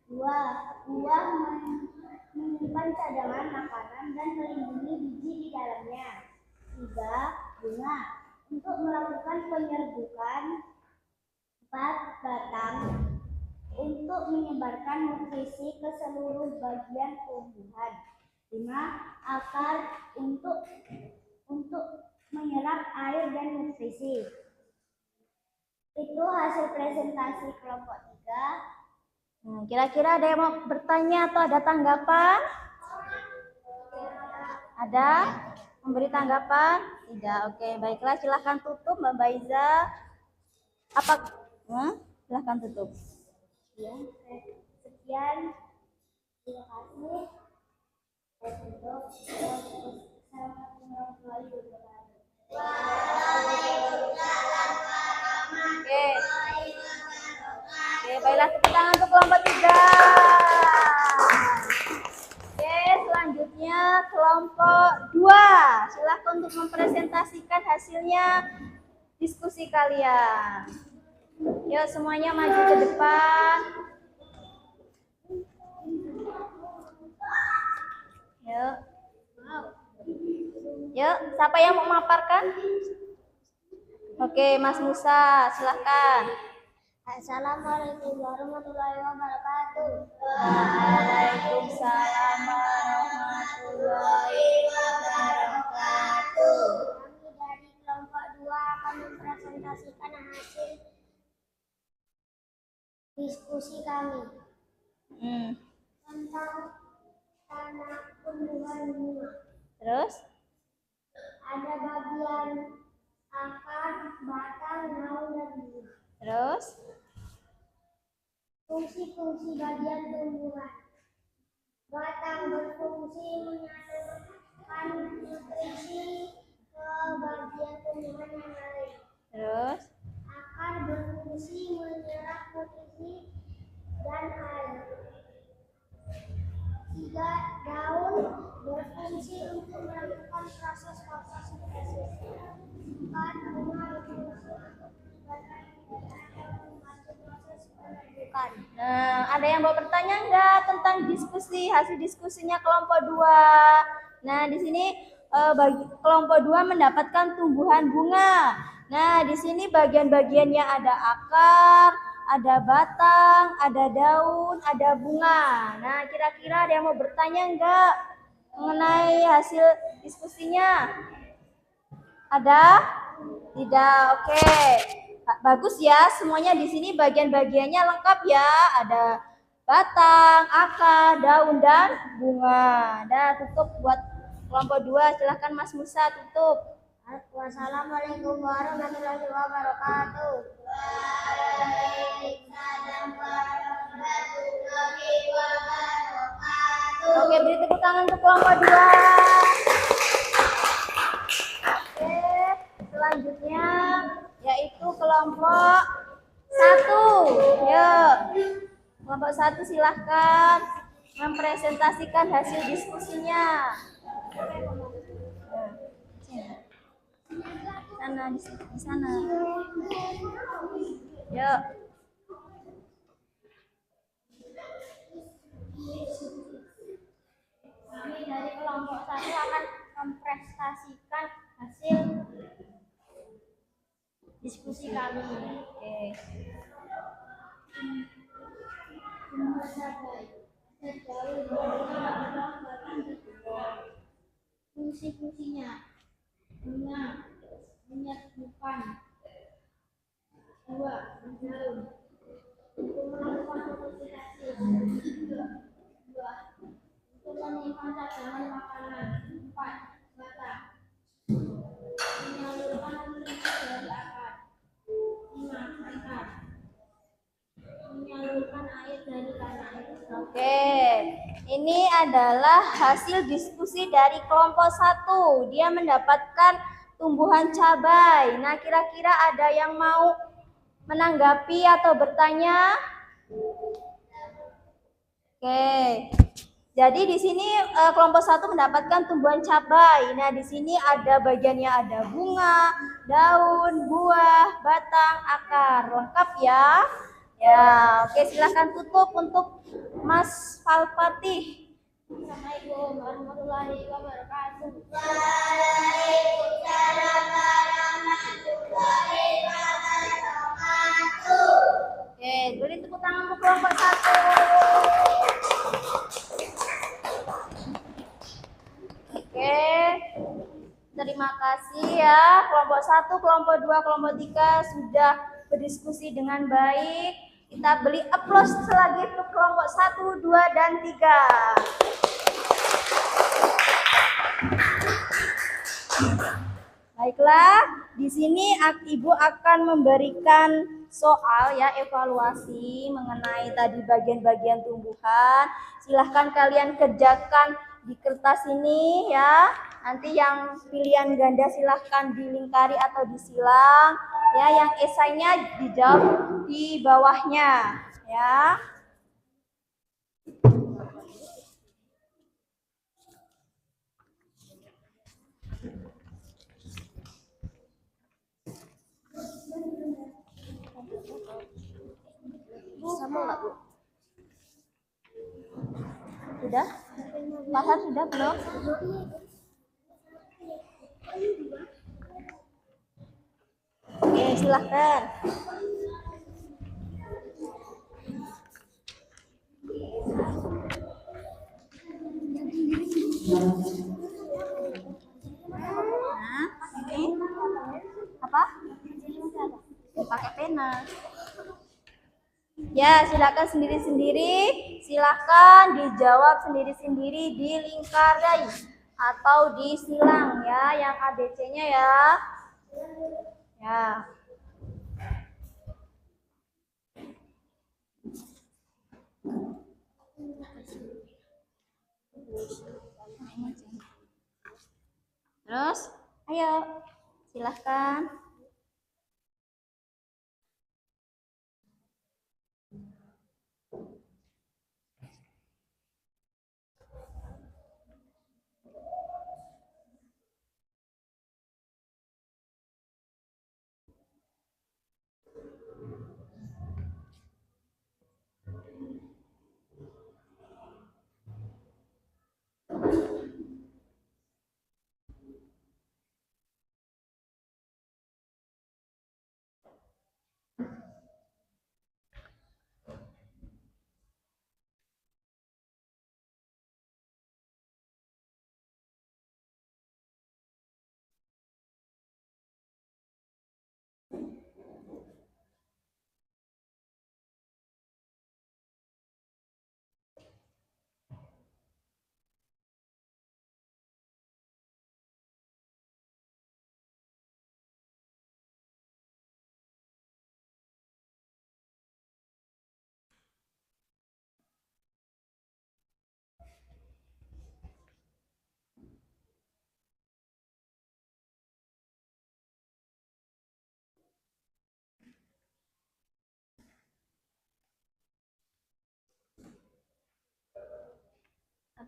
Buah menyimpan cadangan makanan dan melindungi biji di dalamnya. 3. Bunga untuk melakukan penyerbukan. 4. Batang untuk menyebarkan nutrisi ke seluruh bagian tumbuhan. 5. Akar untuk menyerap air dan nutrisi. Itu hasil presentasi kelompok 3. Nah, kira-kira ada yang mau bertanya atau ada tanggapan? Ada? Memberi tanggapan? Tidak. Oke, baiklah. Silahkan tutup Mbak Baiza. Silahkan tutup. Sekian. Terima kasih. Assalamualaikum warahmatullahi wabarakatuh. Oke, baiklah tepuk tangan untuk kelompok 3. Oke, selanjutnya kelompok 2. Silakan untuk mempresentasikan hasilnya diskusi kalian. Yuk semuanya maju ke depan. Yuk, siapa yang mau memaparkan? Oke, Mas Musa, silakan. Assalamualaikum warahmatullahi wabarakatuh. Waalaikumsalam warahmatullahi wabarakatuh. Kami dari kelompok 2 akan mempresentasikan hasil diskusi kami tentang tanah tumbuhan bunga. Terus? Ada bagian akar, batang, daun, dan bunga. Terus? Fungsi-fungsi bagian tumbuhan. Batang berfungsi menyalurkan nutrisi ke bagian tumbuhan yang lain. Terus? Akar berfungsi menyerap nutrisi besi dan air. 3. Daun berfungsi untuk melakukan proses fotosintesis. 4. Bunga berfungsi untuk menyebabkan membantu proses penyerbukan. Nah, ada yang mau bertanya enggak tentang diskusi, hasil diskusinya kelompok 2? Nah, di sini bagi kelompok 2 mendapatkan tumbuhan bunga. Nah, di sini bagian-bagiannya ada akar, ada batang, ada daun, ada bunga. Nah, kira-kira ada yang mau bertanya enggak mengenai hasil diskusinya? Ada? Tidak. Oke. Bagus ya. Semuanya di sini bagian-bagiannya lengkap ya. Ada batang, akar, daun dan bunga. Dah, tutup buat kelompok 2. Silahkan Mas Musa tutup. Wassalamualaikum warahmatullahi wabarakatuh. Waalaikumsalam warahmatullahi wabarakatuh. Oke, beri tepuk tangan ke kelompok 2. Oke, selanjutnya yaitu kelompok 1. Yuk, kelompok 1 silahkan mempresentasikan hasil diskusinya. Sana, di sana. Yuk. Kami dari kelompok 1 akan mempresentasikan hasil diskusi kami. Oke. Fungsi-fungsinya: bunga, menyerbukan, 2. Daun untuk melakukan fotosintesis, 2. Untuk menyimpan cadangan makanan, 4. Batang menyalurkan nutrisi dari akar, 5. Akar menyalurkan air dari tanah. Oke, ini adalah hasil diskusi dari kelompok 1. Dia mendapatkan tumbuhan cabai. Nah, kira-kira ada yang mau menanggapi atau bertanya? Oke. Jadi di sini kelompok 1 mendapatkan tumbuhan cabai. Nah, di sini ada bagiannya ada bunga, daun, buah, batang, akar. Lengkap ya. Ya, oke, silahkan tutup untuk Mas Falfatih. Assalamualaikum warahmatullahi wabarakatuh. Waalaikumsalam warahmatullahi wabarakatuh. Oke, beri tepuk tangan untuk kelompok 1. Oke, terima kasih ya kelompok 1, kelompok 2, kelompok 3 sudah berdiskusi dengan baik. Kita beri aplaus lagi untuk kelompok 1, 2, dan 3. Baiklah, di sini Ibu akan memberikan soal ya, evaluasi mengenai tadi bagian-bagian tumbuhan. Silahkan kalian kerjakan di kertas ini ya. Nanti yang pilihan ganda silahkan dilingkari atau disilang. Ya, yang esainya dijawab di bawahnya ya. Sama nggak Bu? Sudah? Pasar sudah belum? Oke, silahkan. Nah, ini apa? Pakai pena. Ya, silakan sendiri-sendiri. Silakan dijawab sendiri-sendiri, dilingkari atau disilang ya, yang ABC-nya ya. Ya. Terus, ayo, silahkan.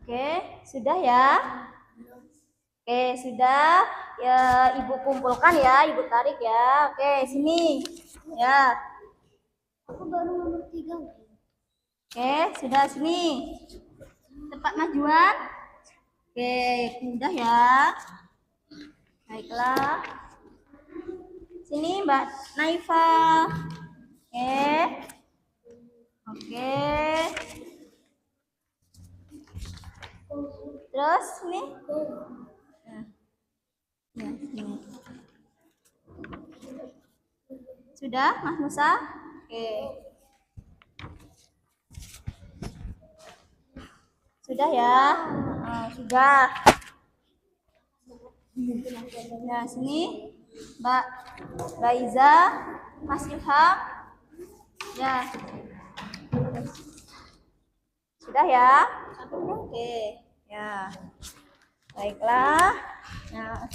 Oke, sudah ya? Oke, sudah. Ya, Ibu kumpulkan ya, Ibu tarik ya. Oke, sini. Ya. Aku baru nomor 3. Oke, sudah sini. Cepat majuan. Oke, mudah ya. Baiklah. Sini Mbak Naifa. Oke. Oke. Terus nih. Nah. Ya, sini. Sudah, Mas Musa? Oke. Sudah ya? Sudah. Ya, sini. Mbak Iza, Mas Ilham. Ya. Sudah ya? Oke. Ya. Baiklah. Nah.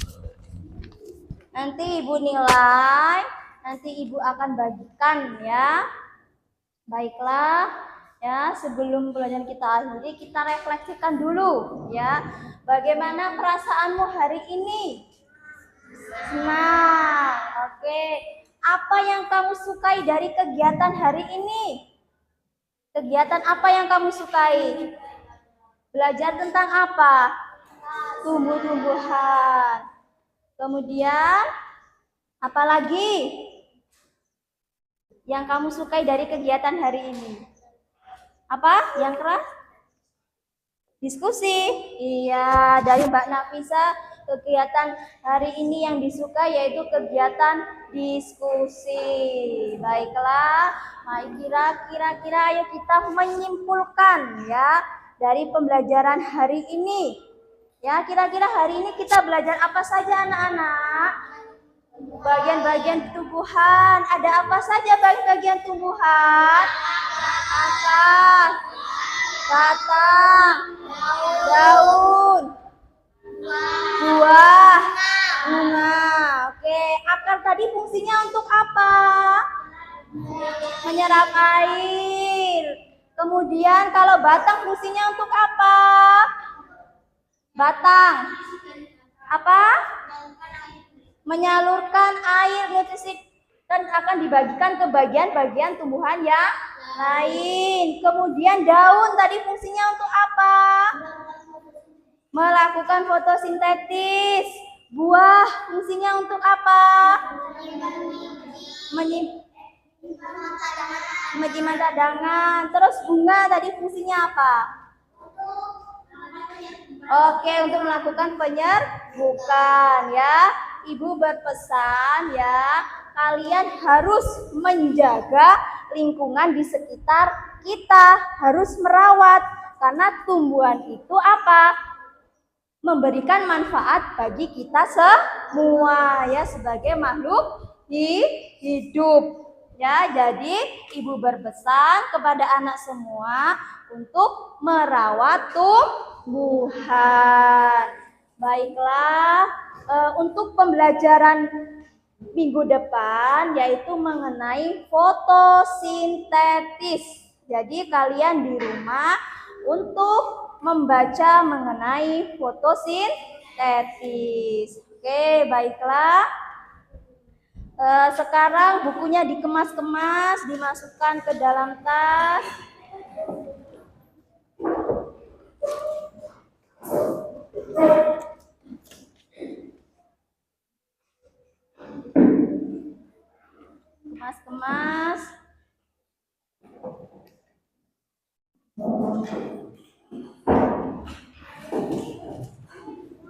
Nanti Ibu nilai, nanti Ibu akan bagikan ya. Baiklah, ya sebelum pelajaran kita akhiri, kita refleksikan dulu ya. Bagaimana perasaanmu hari ini? Senang. Oke. Apa yang kamu sukai dari kegiatan hari ini? Kegiatan apa yang kamu sukai? Belajar tentang apa? Tumbuh-tumbuhan. Kemudian apa lagi yang kamu sukai dari kegiatan hari ini? Apa? Yang keras? Diskusi. Iya, dari Mbak Nafisa, kegiatan hari ini yang disuka yaitu kegiatan diskusi. Baiklah, kira-kira ayo kita menyimpulkan ya dari pembelajaran hari ini. Ya, kira-kira hari ini kita belajar apa saja anak-anak? Bagian-bagian tumbuhan. Ada apa saja bagian tumbuhan? Akar, batang, daun, buah, bunga. Oke, akar tadi fungsinya untuk apa? Menyerap air. Kemudian kalau batang fungsinya untuk apa? Batang apa? Menyalurkan air nutrisi dan akan dibagikan ke bagian-bagian tumbuhan yang lain. Kemudian daun tadi fungsinya untuk apa? Melakukan fotosintesis. Buah fungsinya untuk apa? Menyimpan cadangan. Terus bunga tadi fungsinya apa? Oke, untuk melakukan penyerbukan ya. Ibu berpesan ya, kalian harus menjaga lingkungan di sekitar kita, harus merawat karena tumbuhan itu apa? Memberikan manfaat bagi kita semua ya sebagai makhluk hidup. Ya, jadi Ibu berpesan kepada anak semua untuk merawat tumbuhan. Baiklah, untuk pembelajaran minggu depan yaitu mengenai fotosintesis. Jadi kalian di rumah untuk membaca mengenai fotosintesis. Oke, baiklah. Sekarang bukunya dikemas-kemas, dimasukkan ke dalam tas. Kemas-kemas.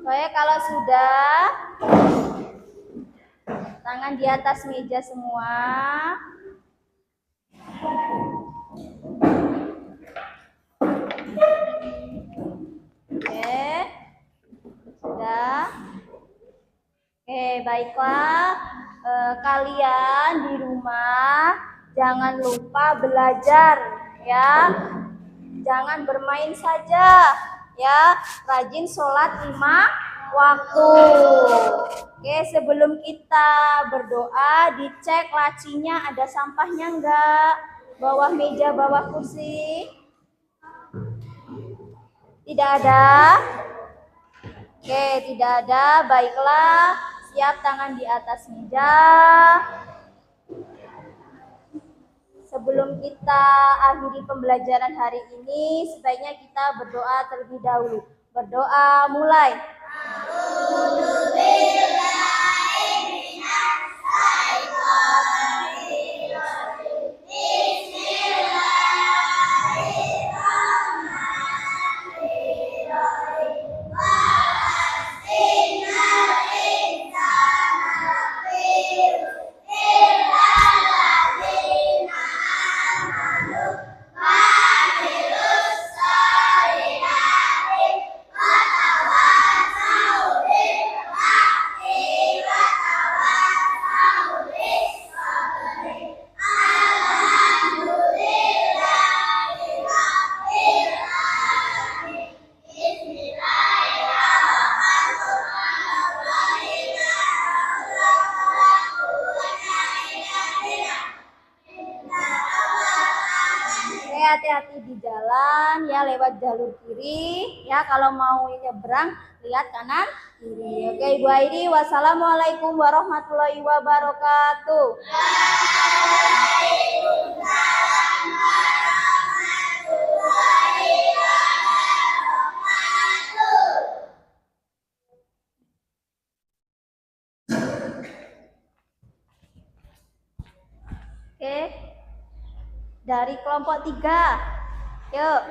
Oke, kalau sudah, tangan di atas meja semua. Oke, sudah. Oke, baiklah. Kalian di rumah jangan lupa belajar ya. Jangan bermain saja ya. Rajin sholat 5 waktu. Oke, sebelum kita berdoa, dicek lacinya ada sampahnya enggak? Bawah meja, bawah kursi. Tidak ada? Oke, tidak ada. Baiklah, siap tangan di atas meja. Sebelum kita akhiri pembelajaran hari ini, sebaiknya kita berdoa terlebih dahulu. Berdoa mulai. Hati-hati di jalan ya, lewat jalur kiri ya. Kalau mau nyebrang lihat kanan kiri. Oke Ibu Aidi, wassalamualaikum warahmatullahi wabarakatuh. Waalaikumsalam warahmatullahi wabarakatuh. Oke, dari kelompok 3, yuk.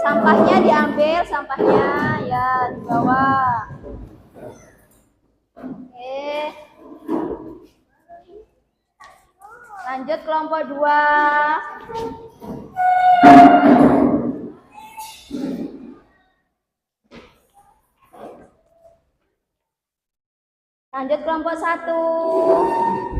Sampahnya diambil, sampahnya ya di bawah. Oke. Lanjut kelompok 2. Lanjut kelompok 1.